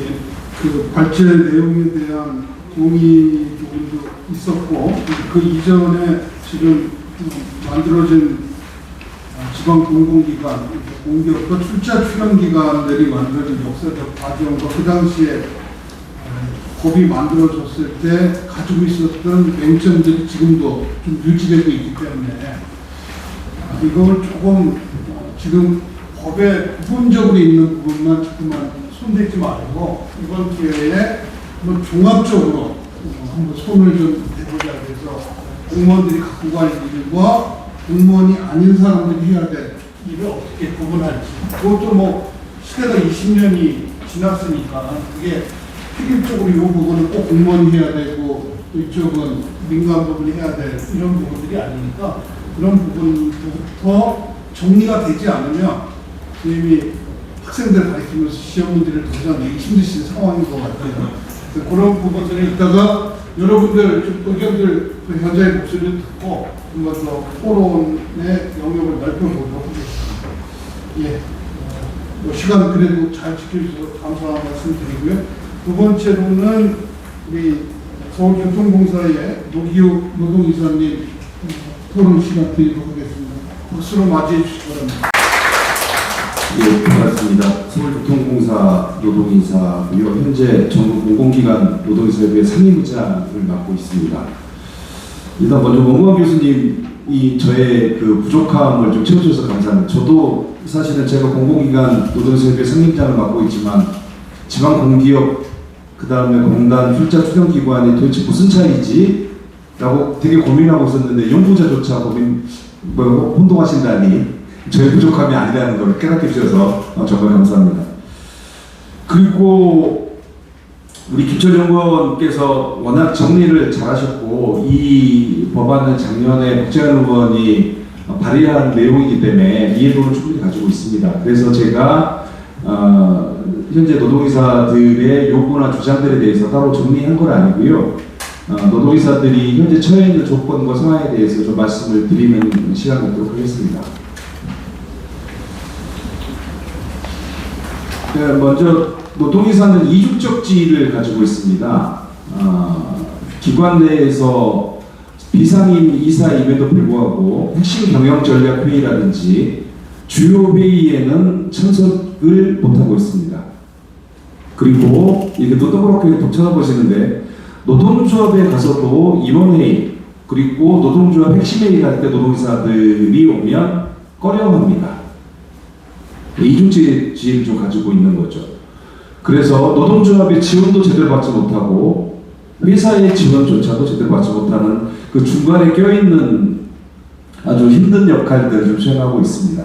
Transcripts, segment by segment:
예, 그 발제 내용에 대한 동의 부분도 있었고, 그 이전에 지금 만들어진 지방 공공기관, 공기업과 출자 출연기관들이 만들어진 역사적 과정과 그 당시에 법이 만들어졌을 때 가지고 있었던 맹점들이 지금도 좀 유지되고 있기 때문에 이걸 조금 지금 법에 부분적으로 있는 부분만 조금만 손대지 말고 이번 기회에 뭐 종합적으로 한번 손을 좀 대보자 해서 공무원들이 갖고 갈 일과 공무원이 아닌 사람들이 해야 될 일을 어떻게 구분할지, 그것도 뭐 시대가 20년이 지났으니까 그게 필연적으로 이 부분은 꼭 공무원이 해야 되고 이쪽은 민간 부분이 해야 될 이런 부분들이 아니니까 그런 부분부터 정리가 되지 않으면 이미 학생들 가르치면서 시험 문제를 더 이상 내기 힘드신 상황인 것 같아요. 그런 부분들을 이따가 여러분들 좀 의견들 현장의 목소리를 듣고 한번 더 토론의 영역을 넓혀보도록 하겠습니다. 예, 뭐 시간 그래도 잘 지켜주셔서 감사한 말씀 드리고요. 두 번째로는 우리 서울교통공사의 노기욱 노동이사님 토론 시간 드리도록 하겠습니다. 박수로 맞이해 주시기 바랍니다. 네, 반갑습니다. 서울교통공사 노동이사고요. 현재 전국 공공기관 노동이사협의회 상임부장을 맡고 있습니다. 일단 먼저 원광 교수님이 저의 그 부족함을 좀 채워주셔서 감사합니다. 저도 사실은 제가 공공기관 노동이사협의회 상임부장을 맡고 있지만 지방 공기업 그 다음에 공단 출자 출연기관이 도대체 무슨 차이지? 라고 되게 고민하고 있었는데 연구자조차 혼동하신다니 저의 부족함이 아니라는 걸 깨닫게 주셔서 정말 감사합니다. 그리고 우리 김철영 의원께서 워낙 정리를 잘하셨고 이 법안은 작년에 박재현 의원이 발의한 내용이기 때문에 이해도를 충분히 가지고 있습니다. 그래서 제가 현재 노동이사들의 요구나 주장들에 대해서 따로 정리한 건 아니고요. 노동이사들이 현재 처해 있는 조건과 상황에 대해서 좀 말씀을 드리는 시간을 갖도록 하겠습니다. 네, 먼저 노동이사는 이중적지를 가지고 있습니다. 기관 내에서 비상임 이사임에도 불구하고 핵심 경영 전략 회의라든지 주요 회의에는 참석을 못하고 있습니다. 그리고 이렇게 노동학교에 또 쳐다보시는데 노동조합에 가서도 임원회의 그리고 노동조합 핵심 회의 할 때 노동이사들이 오면 꺼려합니다. 이중지위를 좀 가지고 있는 거죠. 그래서 노동조합의 지원도 제대로 받지 못하고 회사의 지원조차도 제대로 받지 못하는 그 중간에 껴있는 아주 힘든 역할들을 좀 수행하고 있습니다.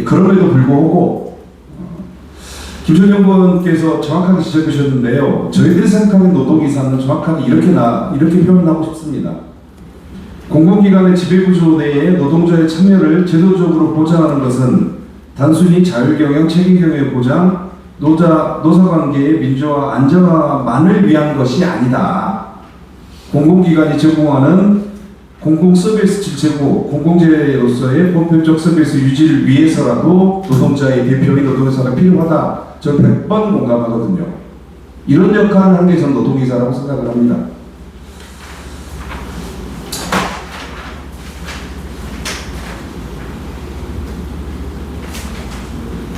그럼에도 불구하고 김철영 의원께서 정확하게 지적해 주셨는데요. 저희들이 생각하는 노동이사는 정확하게 이렇게 표현하고 싶습니다. 공공기관의 지배구조 내에 노동자의 참여를 제도적으로 보장하는 것은 단순히 자율경영, 책임경영의 보장, 노사관계의 민주화, 안정화만을 위한 것이 아니다. 공공기관이 제공하는 공공서비스 질체고 공공재로서의 보편적 서비스 유지를 위해서라도 노동자의 대표인 노동이사가 필요하다. 저는 100번 공감하거든요. 이런 역할을 하는 게 저는 노동이사라고 생각을 합니다.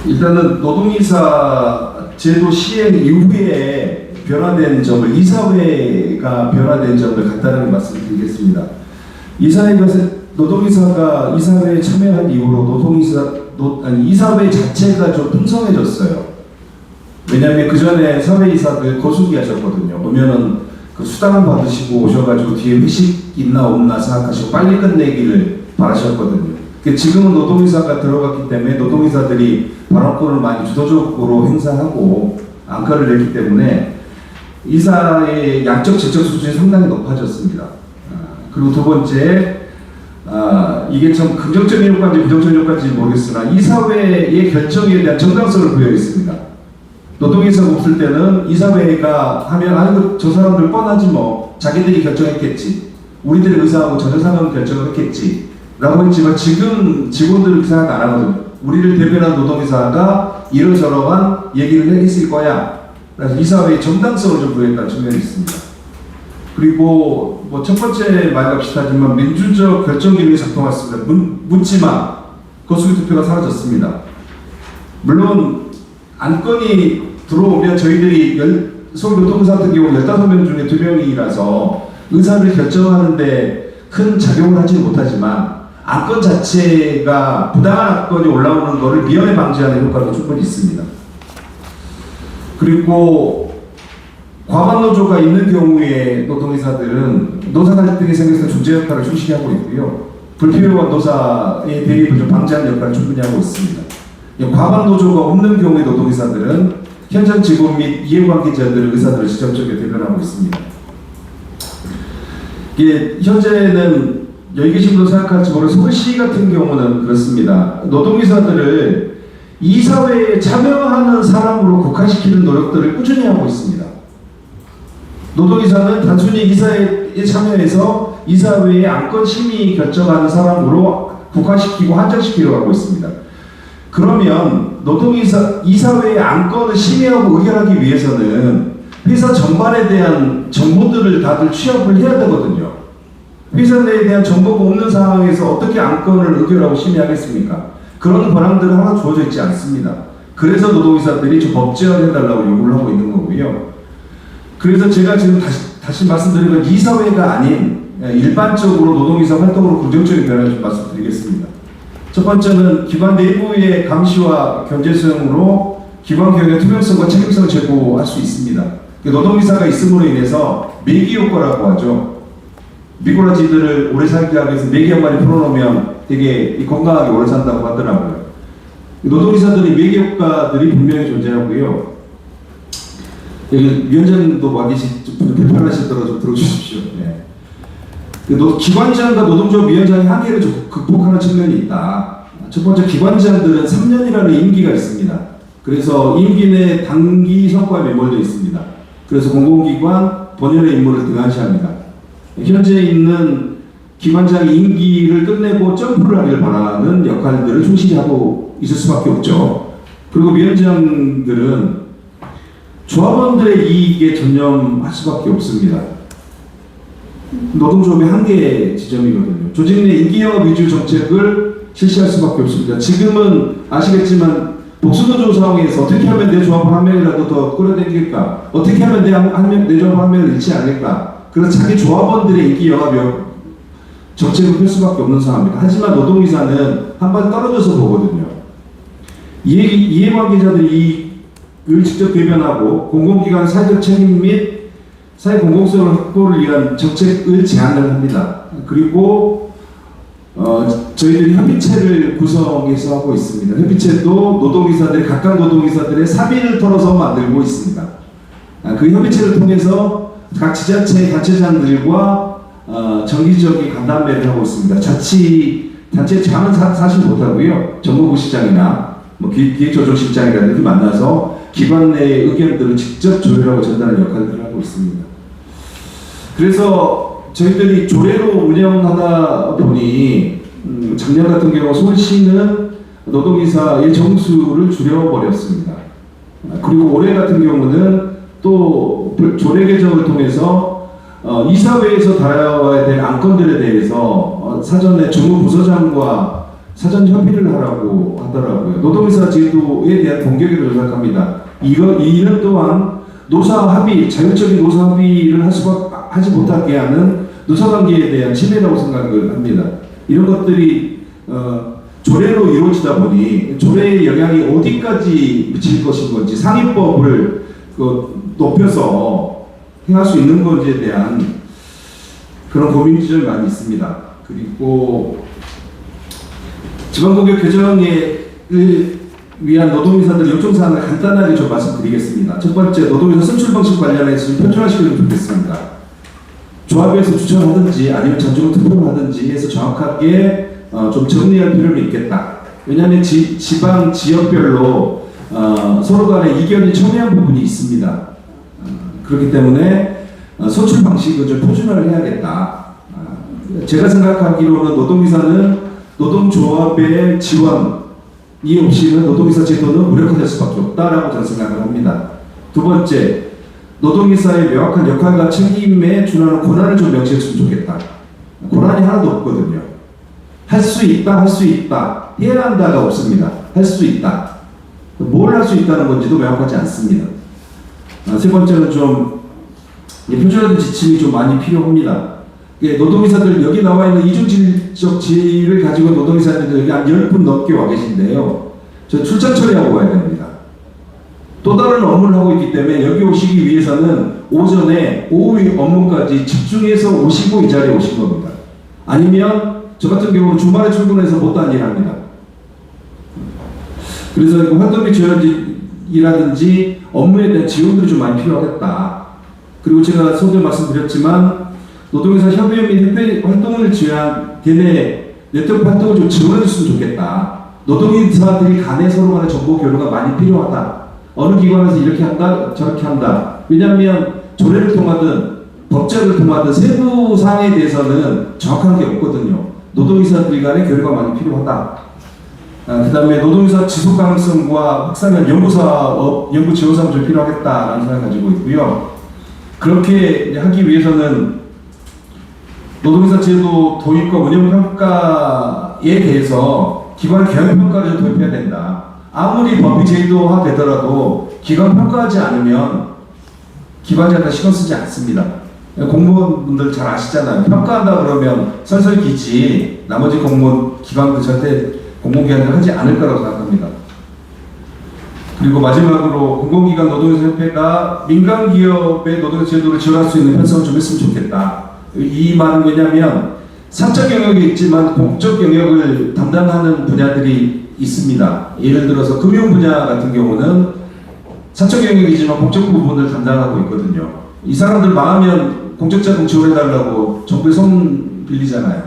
일단은 노동이사 제도 시행 이후에 변화된 점을 이사회가 변화된 점을 간단하게 말씀드리겠습니다. 노동이사가 이사회에 참여한 이후로 이사회 자체가 좀 풍성해졌어요. 왜냐하면 그 전에 사회이사들 거수기 하셨거든요. 오면은 그 수당을 받으시고 오셔가지고 뒤에 회식 있나 없나 생각하시고 빨리 끝내기를 바라셨거든요. 지금은 노동이사가 들어갔기 때문에 노동이사들이 발언권을 많이 주도적으로 행사하고 안건을 냈기 때문에 이사의 양적 질적 수준이 상당히 높아졌습니다. 그리고 두 번째, 이게 참 긍정적인 효과인지 부정적인 효과인지 모르겠으나 이사회의 결정에 대한 정당성을 부여 있습니다. 노동이사가 없을 때는 이사회가 하면 아이고 저 사람들 뻔하지 뭐 자기들이 결정했겠지 우리들의 의사하고 전혀상관 결정을 했겠지 라고 했지만 지금 직원들은 그 생각 안 하거든요. 우리를 대변한 노동이사가 이러저러한 얘기를 했을 거야 그래서 이사회의 정당성을 좀 부여했다는 측면이 있습니다. 그리고 뭐 첫 번째 말과 비슷하지만 민주적 결정 기능이 작동했습니다. 묻지마 거수기 투표가 사라졌습니다. 물론 안건이 들어오면 저희들이 서울 노동사 같은 경우 15명 중에 2명이라서 의사를 결정하는데 큰 작용을 하지 못하지만 안건 자체가 부당한 안건이 올라오는 것을 미연에 방지하는 효과도 충분히 있습니다. 그리고 과반 노조가 있는 경우에 노동의사들은 노사 갈등이 생겨서 중재 역할을 충실히 하고 있고요. 불필요한 노사의 대립을 좀 방지하는 역할을 충분히 하고 있습니다. 과반 노조가 없는 경우에 노동의사들은 현장 직원 및 이해관계자들의 의사들을 지정적으로 대변하고 있습니다. 이게 현재는 여기 계신 분도 생각할지 모르겠는데 서울시 같은 경우는 그렇습니다. 노동의사들을 이사회에 참여하는 사람으로 국화시키는 노력들을 꾸준히 하고 있습니다. 노동이사는 단순히 이사회에 참여해서 이사회의 안건 심의 결정하는 사람으로 국화시키고 한정시키려고 하고 있습니다. 그러면 이사회의 안건을 심의하고 의결하기 위해서는 회사 전반에 대한 정보들을 다들 취합을 해야 되거든요. 회사 내에 대한 정보가 없는 상황에서 어떻게 안건을 의결하고 심의하겠습니까? 그런 권한들은 하나 주어져 있지 않습니다. 그래서 노동의사들이 좀 법제화를 해달라고 요구를 하고 있는 거고요. 그래서 제가 지금 다시 말씀드리면 이사회가 아닌 일반적으로 노동의사 활동으로 긍정적인 변화를 좀 말씀드리겠습니다. 첫 번째는 기관 내부의 감시와 견제 수행으로 기관 경영의 투명성과 책임성을 제고할 수 있습니다. 노동의사가 있음으로 인해서 매기 효과라고 하죠. 미꾸라지들을 오래 살게 하기 위해서 매기 한 마리 풀어놓으면 되게 건강하게 오래 산다고 하더라고요. 노동의사들이 매기 효과들이 분명히 존재하고요. 여기 위원장님도 와 계시 좀 불편하시더라도 좀 들어주십시오. 네. 기관장과 노동조합 위원장의 한계를 좀 극복하는 측면이 있다. 첫 번째, 기관장들은 3년이라는 임기가 있습니다. 그래서 임기 내 단기 성과에 매몰되어 있습니다. 그래서 공공기관 본연의 임무를 등한시합니다. 현재 있는 기관장의 임기를 끝내고 점프를 하길 바라는 역할들을 충실히 하고 있을 수밖에 없죠. 그리고 위원장들은 조합원들의 이익에 전념할 수밖에 없습니다. 노동조합의 한계 지점이거든요. 조직 내 인기영업 위주 정책을 실시할 수밖에 없습니다. 지금은 아시겠지만 복수노조 상황에서 어떻게 하면 내 조합원 한 명이라도 더 끌어당길까? 어떻게 하면 내 조합원 한 명을 잃지 않을까? 그래서 자기 조합원들의 인기 영합 정책을 펼 수밖에 없는 상황입니다. 하지만 노동의사는 한 발 떨어져서 보거든요. 이해관계자들이 을 직접 대변하고 공공기관 사회적 책임 및 사회 공공성을 확보를 위한 정책을 제안을 합니다. 그리고 저희들이 협의체를 구성해서 하고 있습니다. 협의체도 각각 노동의사들의 사비를 털어서 만들고 있습니다. 그 협의체를 통해서 각 지자체 단체장들과 정기적인 간담회를 하고 있습니다. 단체장은 사실 못하고요. 정무부 시장이나 기획조정실장이라든지 만나서 기관 내의 의견들을 직접 조율하고 전달하는 역할들을 하고 있습니다. 그래서 저희들이 조례로 운영하다 보니 작년 같은 경우 서울시는 노동이사의 정수를 줄여버렸습니다. 그리고 올해 같은 경우는 또 조례 개정을 통해서 이사회에서 다뤄야 될 안건들에 대해서 사전에 정무부서장과 사전 협의를 하라고 하더라고요. 노동의사 제도에 대한 공격을 조작합니다. 이는 또한 자율적인 노사 합의를 하지 못하게 하는 노사관계에 대한 침해라고 생각을 합니다. 이런 것들이 조례로 이루어지다 보니 조례의 영향이 어디까지 미칠 것인 건지 상위법을 높여서 행할 수 있는 건지에 대한 그런 고민 지점이 많이 있습니다. 그리고 지방공격 개정을 위한 노동의사들 요청사항을 간단하게 좀 말씀드리겠습니다. 첫 번째, 노동의사 선출 방식 관련해서 좀 편준화시키면 좋겠습니다. 조합에서 추천하든지 아니면 전주로 투표를 하든지 해서 정확하게 좀 정리할 필요는 있겠다. 왜냐하면 지방 지역별로 서로 간의 이견이 첨예한 부분이 있습니다. 그렇기 때문에 선출 방식을 좀 표준화를 해야겠다. 제가 생각하기로는 노동의사는 노동조합의 지원이 없이는 노동의사 제도는 무력화될 수밖에 없다라고 저는 생각을 합니다. 두 번째, 노동이사의 명확한 역할과 책임에 준하는 권한을 좀 명시했으면 좋겠다. 권한이 하나도 없거든요. 할 수 있다, 할 수 있다, 해야 한다가 없습니다. 할 수 있다. 뭘 할 수 있다는 건지도 명확하지 않습니다. 세 번째는 좀 표준화된 지침이 좀 많이 필요합니다. 노동이사들 여기 나와 있는 이중질적 지위를 가지고 노동이사들이 여기 한 10분 넘게 와 계신데요. 저 출장 처리하고 가야 됩니다. 또 다른 업무를 하고 있기 때문에 여기 오시기 위해서는 오전에 오후 업무까지 집중해서 오시고 이 자리에 오신 겁니다. 아니면 저 같은 경우는 주말에 출근해서 못한 일 합니다. 그래서 활동비 지원이라든지 업무에 대한 지원들이 좀 많이 필요하겠다. 그리고 제가 서두에 말씀드렸지만 노동회사 협의회 및 협회 활동을 위한 대내 네트워크 활동을 좀 지원해 줬으면 좋겠다. 노동인사들이 간에 서로 간의 정보 교류가 많이 필요하다. 어느 기관에서 이렇게 한다, 저렇게 한다. 왜냐하면 조례를 통하든 법제를 통하든 세부 사항에 대해서는 정확한 게 없거든요. 노동인사들 간의 교류가 많이 필요하다. 그 다음에 노동인사 지속 가능성과 확산한 연구사업, 연구 지원 사업이 좀 필요하겠다라는 생각을 가지고 있고요. 그렇게 하기 위해서는 노동인사 제도 도입과 운영 평가에 대해서 기관 경영 평가를 좀 도입해야 된다. 아무리 법이 제도화 되더라도 기관 평가하지 않으면 기관장한테 신경 쓰지 않습니다. 공무원분들 잘 아시잖아요. 평가한다 그러면 설설기지 나머지 공무원 기관도 절대 공공기관을 하지 않을 거라고 생각합니다. 그리고 마지막으로 공공기관 노동회사협회가 민간기업의 노동회사 제도를 지원할 수 있는 편성을 좀 했으면 좋겠다. 이 말은 왜냐하면 사적 영역이 있지만 공적 영역을 담당하는 분야들이 있습니다. 예를 들어서 금융 분야 같은 경우는 사적 영역이지만 공적 부분을 담당하고 있거든요. 이 사람들 망하면 공적자금 지원해달라고 정부에 손 빌리잖아요.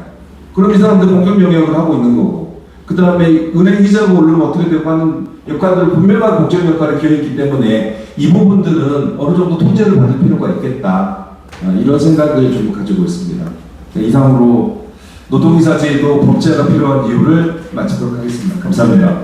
그럼 이 사람들 공적 영역을 하고 있는 거고, 그 다음에 은행 이자가 오르면 어떻게 되고 하는 역할들 분명한 공적 역할을 기여했기 때문에 이 부분들은 어느 정도 통제를 받을 필요가 있겠다. 이런 생각을 좀 가지고 있습니다. 이상으로 노동이사 제도 법제가 필요한 이유를 마치도록 하겠습니다. 감사합니다.